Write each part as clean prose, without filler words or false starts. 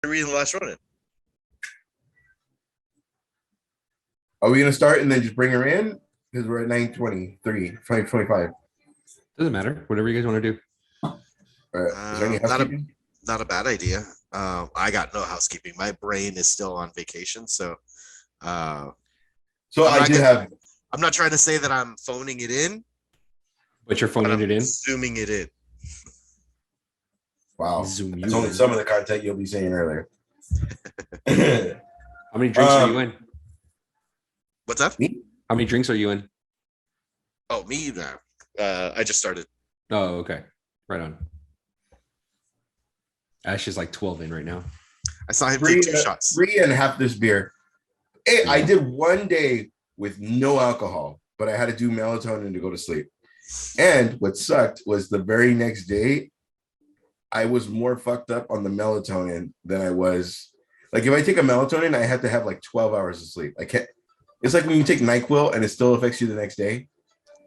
reading the last Ronin. Are we gonna start and then just bring her in? Because we're at 9:23, 5:25. Doesn't matter. Whatever you guys want to do. Is there any housekeeping? Not a bad idea. I got no housekeeping. My brain is still on vacation, so. So I did have. I'm not trying to say that I'm phoning it in, But you're phoning it in. Zooming it in. Wow, Zoom that's you only in. some of the content you'll be saying earlier. How many drinks are you in? What's that? How many drinks are you in? Oh, me? I just started. Oh, okay. Right on. Ash is like 12 in right now. I saw him take 2 shots. 3 and half this beer. Hey, I did one day with no alcohol, but I had to do melatonin to go to sleep. And what sucked was the very next day, I was more fucked up on the melatonin than I was. Like if I take a melatonin, I have to have like 12 hours of sleep. I can't. It's like when you take NyQuil and it still affects you the next day.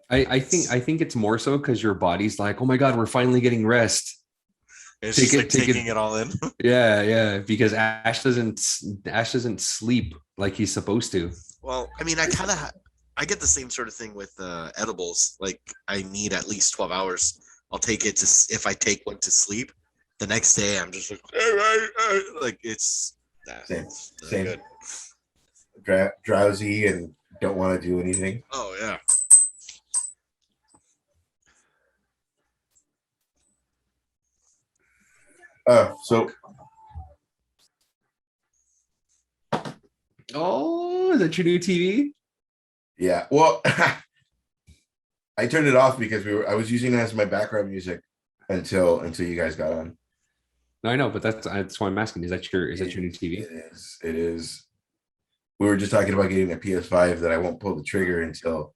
I think it's more so because your body's like, oh my God, we're finally getting rest. It's just like taking it all in. Yeah, because Ash doesn't sleep like he's supposed to. Well, I mean, I get the same sort of thing with edibles. Like I need at least 12 hours. I'll take it if I take one to sleep. The next day, I'm just like it's same. Good. Drowsy and don't want to do anything. Oh yeah. So. Oh, is that your new TV? Yeah. Well, I turned it off because I was using it as my background music until you guys got on. No, I know, but that's why I'm asking. Is that your new TV? It is. We were just talking about getting a PS5 that I won't pull the trigger until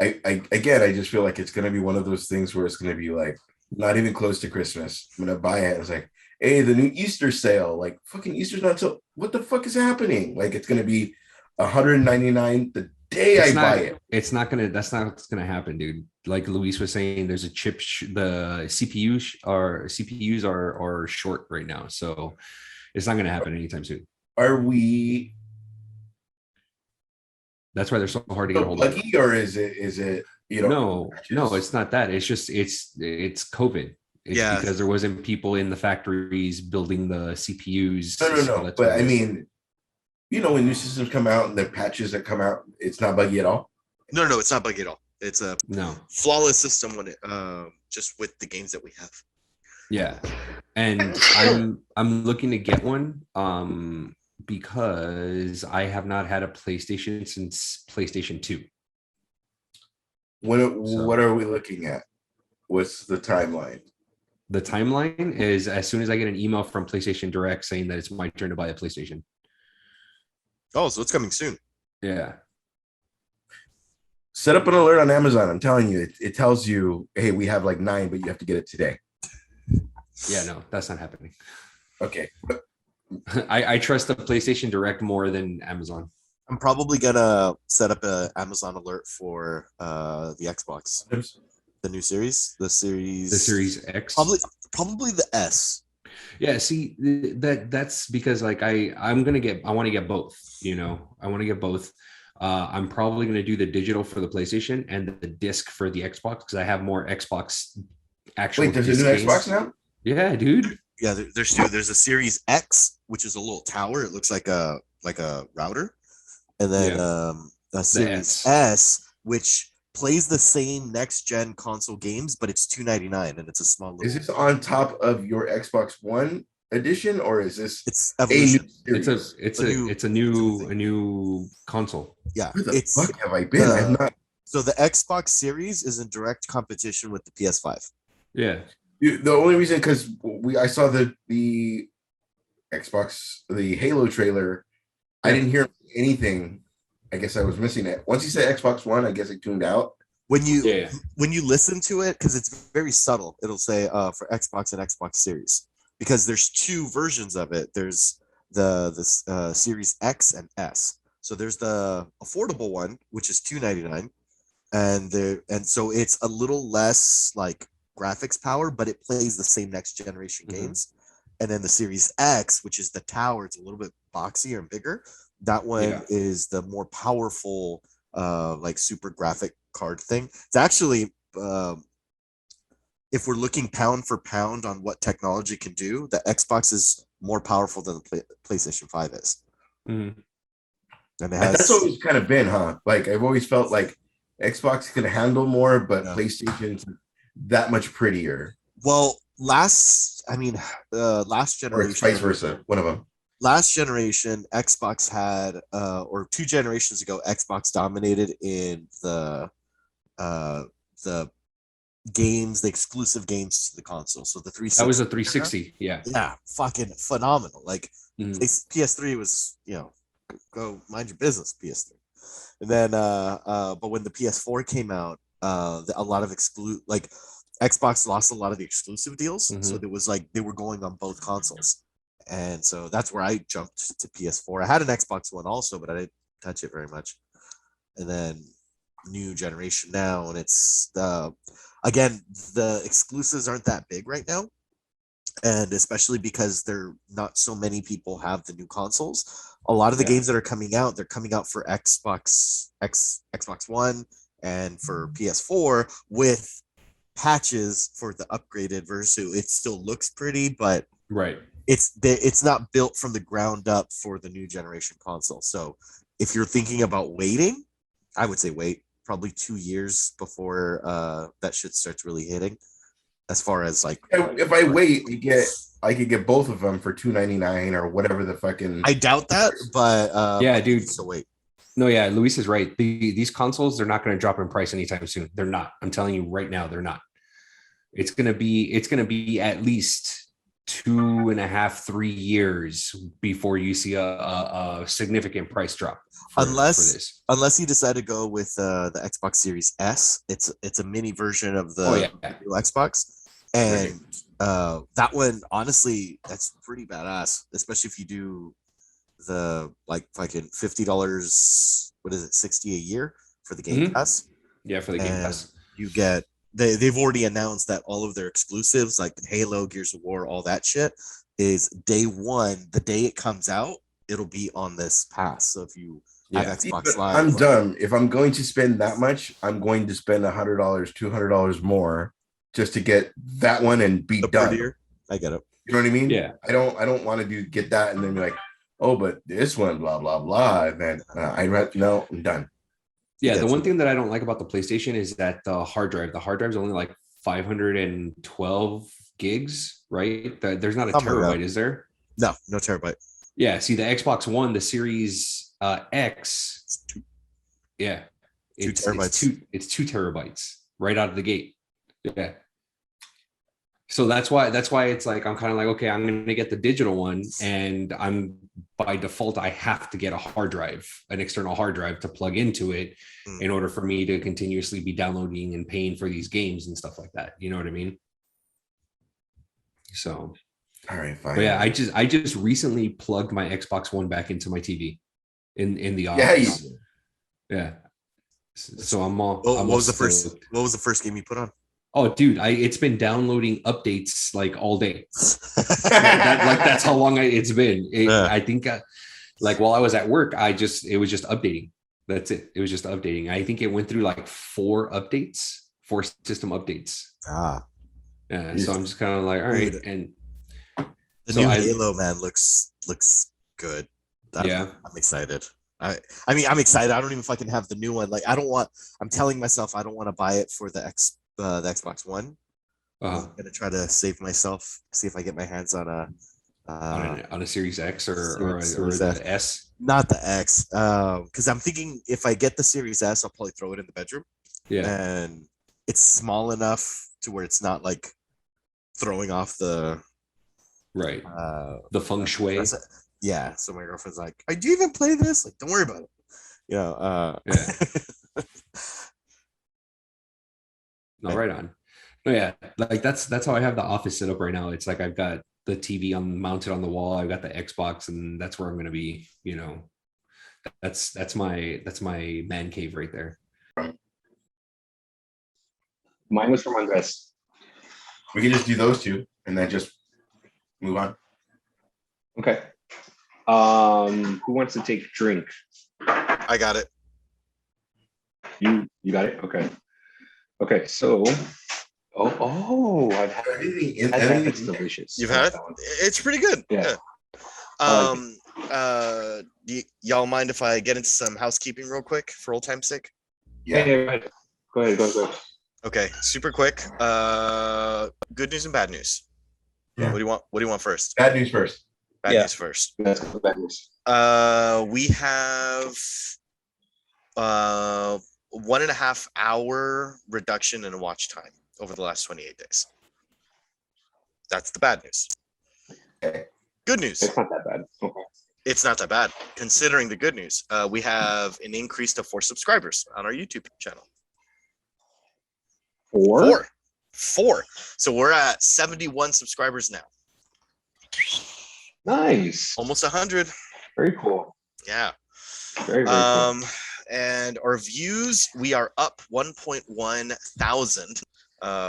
I just feel like it's gonna be one of those things where it's gonna be like not even close to Christmas. I'm gonna buy it. It's like, hey, the new Easter sale. Like fucking Easter's not till what the fuck is happening? Like it's gonna be $199 the day I buy it. That's not what's gonna happen, dude. Like Luis was saying, there's a chip. The CPUs are short right now, so it's not gonna happen anytime soon. Are we? That's why they're so hard to get a hold of. Or is it? No, it's not that. It's just it's COVID. It's because there wasn't people in the factories building the CPUs. No. But I mean, when new systems come out and the patches that come out, it's not buggy at all. No, it's not buggy at all. It's a flawless system when it just with the games that we have. Yeah, and I'm looking to get one because I have not had a PlayStation since PlayStation 2. What are we looking at? What's the timeline? The timeline is as soon as I get an email from PlayStation Direct saying that it's my turn to buy a PlayStation. Oh, so it's coming soon. Yeah. Set up an alert on Amazon. I'm telling you, it tells you, hey, we have like 9, but you have to get it today. Yeah, no, that's not happening. Okay. I trust the PlayStation Direct more than Amazon. I'm probably gonna set up an Amazon alert for the Xbox, the new series, the Series X, probably the S. Yeah, see that's because like I want to get both. I want to get both. I'm probably going to do the digital for the PlayStation and the disc for the Xbox because I have more Xbox actual. Wait, there's a new Xbox now? Yeah, dude. Yeah, there's 2. There's a Series X, which is a little tower. It looks like a router, and then a Series S, which plays the same next gen console games, but it's $299 and it's a small. Is this on top of your Xbox One edition, or is this? It's evolution. It's a new console. Yeah. Where the fuck have I been? I've not. So the Xbox Series is in direct competition with the PS5. Yeah. The only reason because I saw the Xbox, the Halo trailer. I didn't hear anything. I guess I was missing it. Once you said Xbox One, I guess I tuned out. When you listen to it, because it's very subtle, it'll say for Xbox and Xbox Series, because there's 2 versions of it. There's the Series X and S. So there's the affordable one, which is $299, and so it's a little less like graphics power, but it plays the same next generation games. And then the Series X, which is the tower, it's a little bit boxier and bigger. That one is the more powerful, like super graphic card thing. It's actually, if we're looking pound for pound on what technology can do, the Xbox is more powerful than the PlayStation 5 is. Mm-hmm. And that's always kind of been, huh? Like I've always felt like Xbox can handle more, but PlayStation's that much prettier. Well, last generation, or it's vice versa. One of them. Last generation, Xbox had, or 2 generations ago, Xbox dominated in the games, the exclusive games to the console. So the 360. That was a 360. Yeah. Yeah, fucking phenomenal. Like PS3 was, go mind your business, PS3. And then, but when the PS4 came out, a lot of Xbox lost a lot of the exclusive deals. So there was like they were going on both consoles, and so that's where I jumped to PS4. I had an Xbox One also, but I didn't touch it very much. And then new generation now, and it's again, the exclusives aren't that big right now, and especially because there not so many people have the new consoles. A lot of the games that are coming out, they're coming out for Xbox One and for PS4 with patches for the upgraded version. It still looks pretty, but it's not built from the ground up for the new generation console. So if you're thinking about waiting, I would say wait probably 2 years before that shit starts really hitting. As far as like, if I wait, I could get both of them for $299 or whatever the fucking. I doubt that, but yeah, dude. So wait. No, yeah, Luis is right. These consoles, they're not going to drop in price anytime soon. They're not. I'm telling you right now, they're not. It's gonna be at least 2.5, 3 years before you see a significant price drop. Unless you decide to go with the Xbox Series S, it's a mini version of the new Xbox, and that one honestly, that's pretty badass, especially if you do the like fucking $50. What is it, 60 a year for the Game Pass? Yeah, for the Game Pass, you get. They've already announced that all of their exclusives, like Halo, Gears of War, all that shit, is day one. The day it comes out, it'll be on this pass. So if you have Xbox Live, I'm dumb. If I'm going to spend that much, I'm going to spend $100, $200 more just to get that one and be done. Prettier. I get it. You know what I mean? Yeah. I don't want to get that and then be like, oh, but this one, blah blah blah. And then no, I'm done. Yeah, the one thing that I don't like about the PlayStation is that the hard drive is only like 512 gigs, right? There's not a terabyte, is there? No terabyte. Yeah, see the Xbox One, the Series X, it's 2 terabytes. It's 2 terabytes right out of the gate. Yeah. So that's why it's like I'm kind of like, okay, I'm going to get the digital one, and I'm by default I have to get an external hard drive to plug into it in order for me to continuously be downloading and paying for these games and stuff like that. You know what I mean? So, all right, fine. But yeah, I just recently plugged my Xbox One back into my TV in the office. Yeah. So I'm all. What was the first game you put on? Oh, dude, it's been downloading updates like all day. That's how long it's been. I think like while I was at work, it was just updating. That's it. It was just updating. I think it went through like 4 system updates. Yeah. So I'm just kind of like, all right. And the new Halo, man, looks good. I'm excited. I mean, I'm excited. I don't even fucking have the new one. Like, I'm telling myself I don't want to buy it for the Xbox One. I'm gonna try to save myself, see if I get my hands on a Series X or the S. Not the X, because I'm thinking if I get the Series S, I'll probably throw it in the bedroom. Yeah, and it's small enough to where it's not like throwing off the the feng shui. Yeah, so my girlfriend's like, "Do you even play this? Like, don't worry about it." No, right on. No, yeah, like that's how I have the office set up right now. It's like I've got the TV mounted on the wall. I've got the Xbox, and that's where I'm going to be. That's my man cave right there. Mine was from Andres. We can just do those two and then just move on. Okay. Who wants to take drink? I got it. You got it. Okay. Okay. So, I've had Anything, that. anything, That's delicious. You've I like had it? that one. It's pretty good. Yeah. I like Y'all mind if I get into some housekeeping real quick for old time's sake? yeah. Go ahead. Okay, super quick. Good news and bad news. Yeah. What do you want first? Bad news first. Bad news first. That's the bad news. We have 1.5 hour reduction in watch time over the last 28 days. That's the bad news. Okay. Good news. It's not that bad. Okay. It's not that bad considering the good news. We have an increase to 4 subscribers on our YouTube channel. 4? 4. So we're at 71 subscribers now. Nice. Almost 100. Very cool. Yeah. Very cool. And our views, we are up 1.1 thousand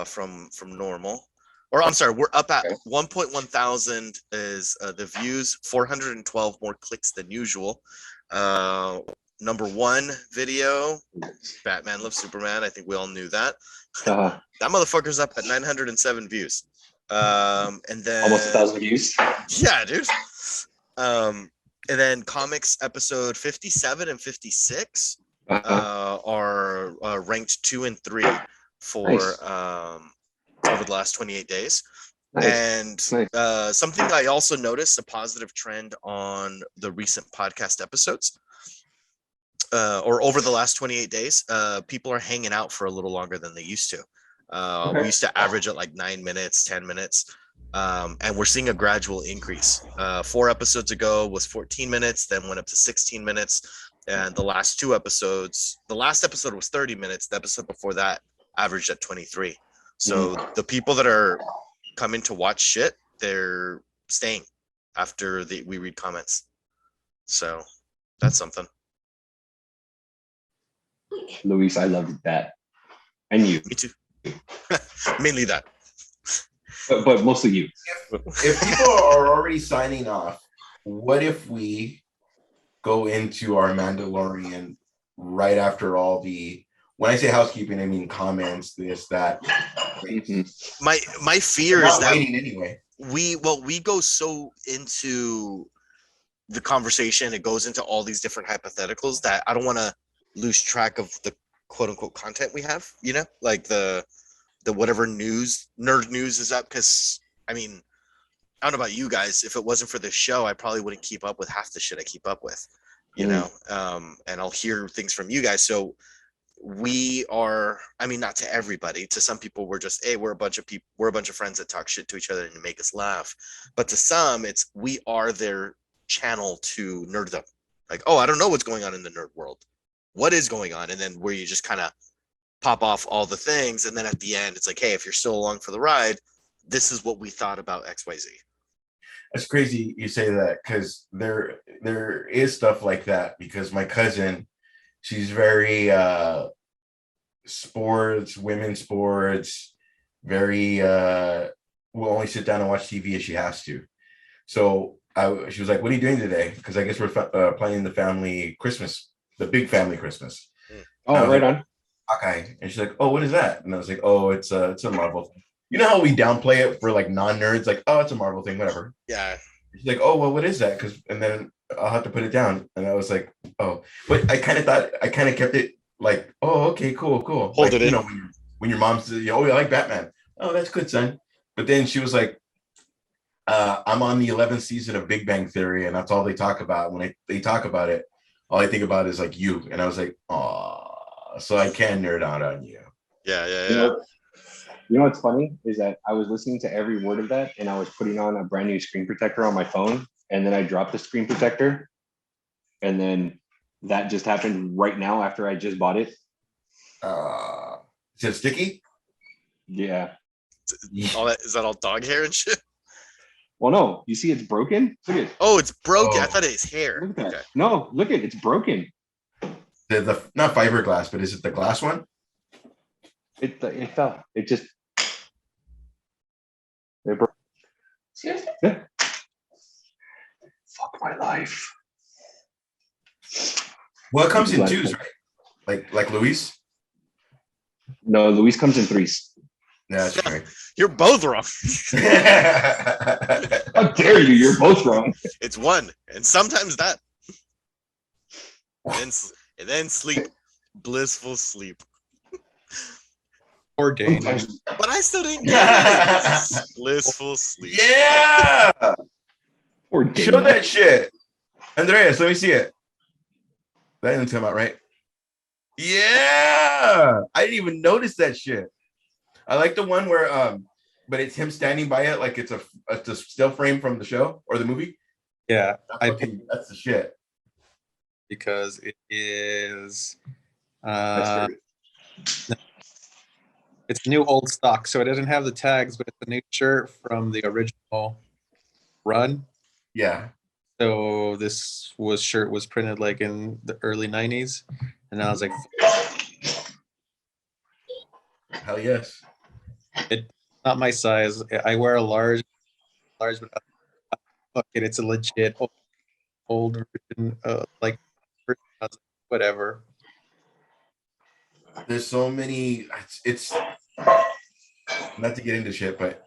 from normal. Or I'm sorry, we're up at 1.1 thousand is the views, 412 more clicks than usual. Number 1 video, Batman Loves Superman. I think we all knew that. That motherfucker's up at 907 views. And then almost 1,000 views. Yeah, dude. And then Comix episode 57 and 56 are ranked 2 and 3 for over the last 28 days. Nice. And something I also noticed, a positive trend on the recent podcast episodes, or over the last 28 days, people are hanging out for a little longer than they used to. We used to average at like 9 minutes, 10 minutes. And we're seeing a gradual increase. 4 episodes ago was 14 minutes, then went up to 16 minutes. And the last 2 episodes, the last episode was 30 minutes. The episode before that averaged at 23. So the people that are coming to watch shit, they're staying after we read comments. So that's something. Luis, I loved that. And you. Me too. Mainly that. But mostly you. If people are already signing off, what if we go into our Mandalorian right after all the, when I say housekeeping, I mean comments, this, that. My fear is that anyway. we go so into the conversation, it goes into all these different hypotheticals that I don't want to lose track of the quote unquote content we have, like the whatever nerd news is up. Because I mean, I don't know about you guys, if it wasn't for this show, I probably wouldn't keep up with half the shit I keep up with, and I'll hear things from you guys. So we are, I mean, not to everybody, to some people we're just, hey, we're a bunch of friends that talk shit to each other and make us laugh. But to some, it's, we are their channel to nerd them. Like, oh, I don't know what's going on in the nerd world. What is going on? And then where you just kind of pop off all the things, and then at the end it's like, hey, if you're still along for the ride, this is what we thought about XYZ. It's crazy you say that, because there is stuff like that, because my cousin, she's very sports, women's sports, very will only sit down and watch TV if she has to. So she was like, what are you doing today? Because I guess we're planning the family Christmas, the big family Christmas. Oh, right on. Okay. And she's like, oh, what is that? And I was like, oh, it's a Marvel thing. You know how we downplay it for like non-nerds, like, oh, it's a Marvel thing, whatever. Yeah. She's like, oh, well, what is that? And then I'll have to put it down. And I was like, oh, but I kind of kept it like, oh, okay, cool. Hold like, it in. When your mom says, oh, I like Batman. Oh, that's good, son. But then she was like, I'm on the 11th season of Big Bang Theory, and that's all they talk about. When they talk about it, all I think about is like you. And I was like, oh, so I can nerd out on you. Yeah. You know what's funny is that I was listening to every word of that, and I was putting on a brand new screen protector on my phone, and then I dropped the screen protector, and then that just happened right now after I just bought it. Is it sticky? Yeah. All that, is that all dog hair and shit? Well, no, you see it's broken. Look at it. Oh, it's broken. Oh. I thought it was hair. Look at that. Okay. No, look at it. It's broken. The not fiberglass, but is it the glass one? It fell. It just. It broke. Seriously? Yeah. Fuck my life. Well, it comes in twos, right? Like Luis. No, Luis comes in threes. No, that's right. You're both wrong. How dare you? You're both wrong. It's one, and sometimes that. And then sleep, blissful sleep. Or Dane. But I still didn't get it. Blissful sleep. Yeah. Or Show Dana. that shit. Andreas, let me see it. That didn't come out right. Yeah. I didn't even notice that shit. I like the one where but it's him standing by it like it's a still frame from the show or the movie. Yeah, That's the shit. because it is That's it's new old stock, so it doesn't have the tags, but it's a new shirt from the original run. Yeah. So this shirt was printed like in the early 90s, and I was like, Hell yes. it's not my size. I wear a large, but fuck it, it's a legit old version, whatever. There's so many. It's not to get into shit, but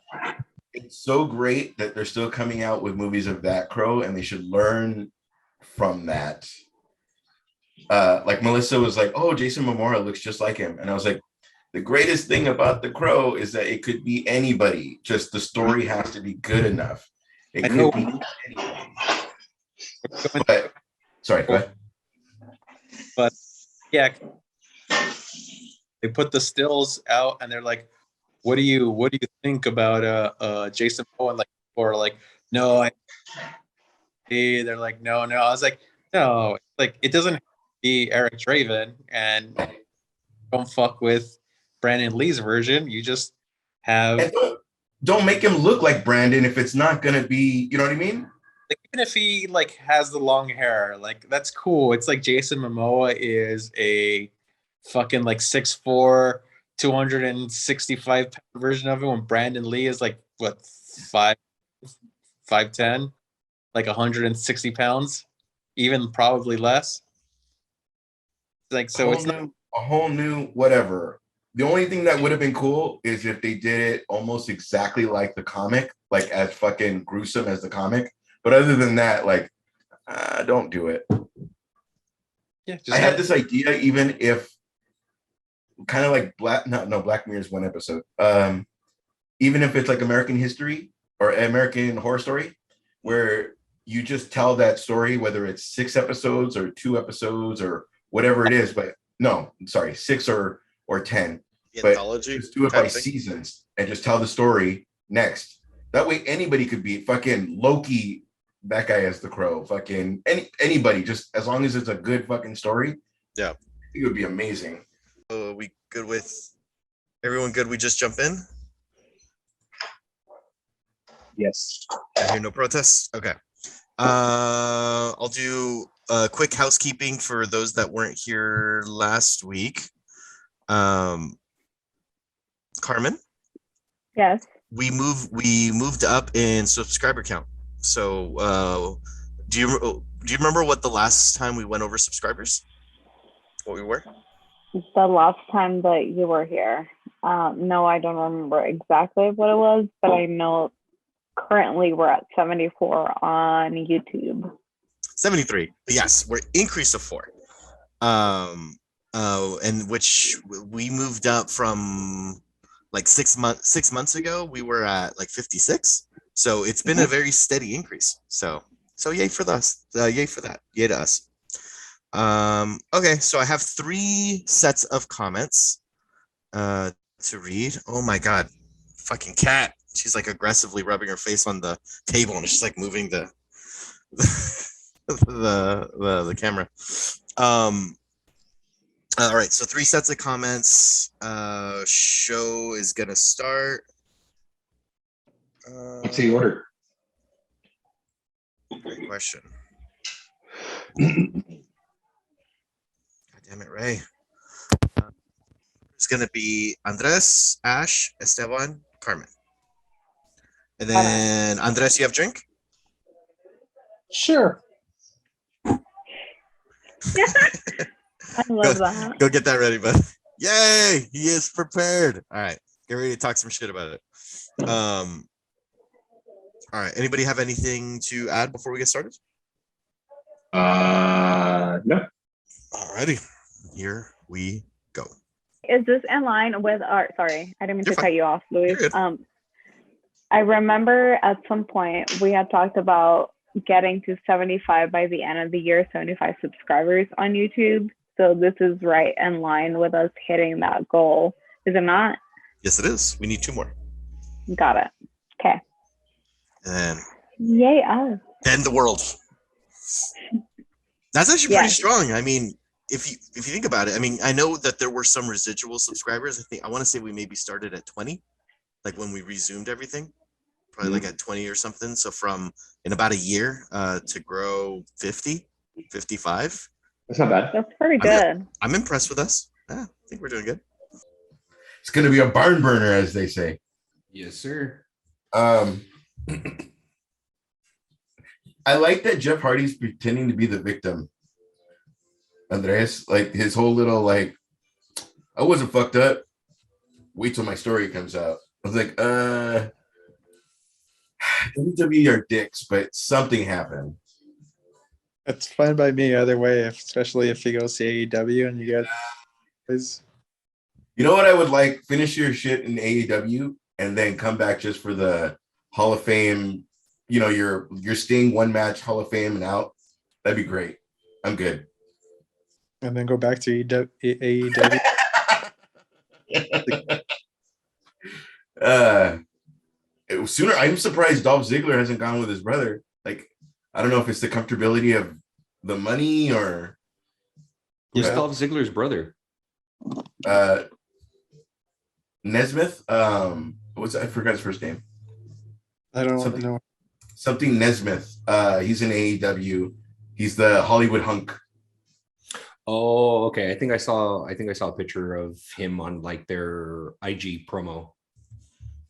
it's so great that they're still coming out with movies of that Crow, and they should learn from that. Like Melissa was like, "Oh, Jason Momoa looks just like him," and I was like, "The greatest thing about The Crow is that it could be anybody. Just the story has to be good enough. It I could know. be anybody." But sorry, go ahead. But yeah, they put the stills out, and they're like, "What do you think about Jason Momoa?" Like, or like, no, they're like, no. I was like, no, like it doesn't have to be Eric Draven, and don't fuck with Brandon Lee's version. You just have And don't make him look like Brandon if it's not gonna be. You know what I mean? like, even if he like has the long hair, like that's cool. It's like Jason Momoa is a fucking like 6'4", 265 pound version of it, when Brandon Lee is like what 5'10", like 160 pounds, even probably less. Like so, it's not. A whole new whatever. The only thing that would have been cool is if they did it almost exactly like the comic, like as fucking gruesome as the comic. But other than that, like, don't do it. Yeah, I had this idea, even if kind of like Black Mirror is one episode. Even if it's like American History or American Horror Story, where you just tell that story, whether it's 6 episodes or 2 episodes or whatever it is, but no, sorry, 6 or 10. But Anthology. just do it by seasons and just tell the story next. That way anybody could be fucking Loki, that guy as the Crow, fucking anybody, just as long as it's a good fucking story. Yeah. I think it would be amazing. We good with everyone? Good. We just jump in. Yes. I hear no protests. Okay. I'll do quick housekeeping for those that weren't here last week. Carmen, Yes. we moved up in subscriber count. So do you remember what the last time we went over subscribers? What we were? The last time that you were here. No, I don't remember exactly what it was, but I know currently we're at 74 on YouTube. 73. Yes, we're increased to 4. And which we moved up from like 6 months ago. We were at like 56. So it's been a very steady increase. So yay for us. Yay for that. Yay to us. Okay, so I have 3 sets of comments to read. Oh my god, fucking cat. She's like aggressively rubbing her face on the table and she's like moving the the camera. All right, so 3 sets of comments. Show is gonna start. What's the order? Great question. Damn it, Ray. It's gonna be Andres, Ash, Esteban, Carmen. And then Andres, you have drink? Sure. I love that. Go get that ready, bud. Yay! He is prepared. All right, get ready to talk some shit about it. All right. Anybody have anything to add before we get started? No. Alrighty, here we go. Is this in line with our? Sorry, I didn't mean You're to fine. cut you off, Luis. You're good. I remember at some point we had talked about getting to 75 by the end of the year, 75 subscribers on YouTube. So this is right in line with us hitting that goal, is it not? Yes, it is. We need 2 more, Got it. Okay. and Yay us. then the world. That's actually pretty Yes. strong. I mean, if you think about it, I mean, I know that there were some residual subscribers. I want to say we maybe started at 20, like when we resumed everything, probably like at 20 or something. So from in about a year to grow 50, 55. That's not bad. That's pretty good. I'm impressed with us. Yeah, I think we're doing good. It's gonna be a barn burner, as they say. Yes, sir. I like that Jeff Hardy's pretending to be the victim. Andres, like his whole little like, I wasn't fucked up. Wait till my story comes out. I was like, WWE are dicks, but something happened. It's fine by me either way, especially if he goes to AEW and you get his. You know what I would like? Finish your shit in AEW and then come back just for the Hall of Fame. You know, your Sting 1 match Hall of Fame and out. That'd be great. I'm good. And then go back to AEW. Sooner. I'm surprised Dolph Ziggler hasn't gone with his brother. Like, I don't know if it's the comfortability of the money or Who's Yeah. Dolph Ziggler's brother? Nesmith. I forgot his first name. I don't Something- know. Something Nesmith. He's in AEW. He's the Hollywood hunk. Oh, okay. I think I saw a picture of him on like their IG promo.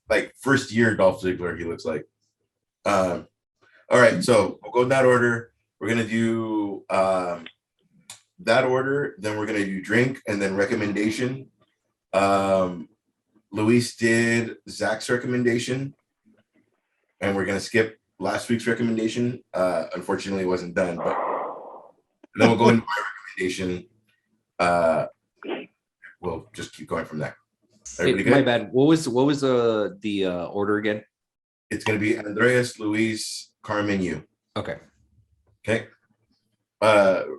Like first year Dolph Ziggler, he looks like. All right, so we'll go in that order. We're gonna do that order, then we're gonna do drink and then recommendation. Luis did Zach's recommendation, and we're gonna skip last week's recommendation. Unfortunately, it wasn't done, but then we'll go into my recommendation. We'll just keep going from there. Everybody Hey, my good? bad. What was the order again? It's gonna be Andreas, Luis, Carmen, you. Okay. Okay.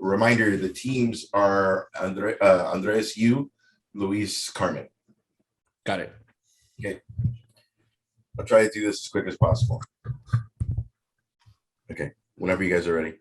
Reminder: the teams are Andreas, you, Luis, Carmen. Got it. I'll try to do this as quick as possible. Okay. Whenever you guys are ready.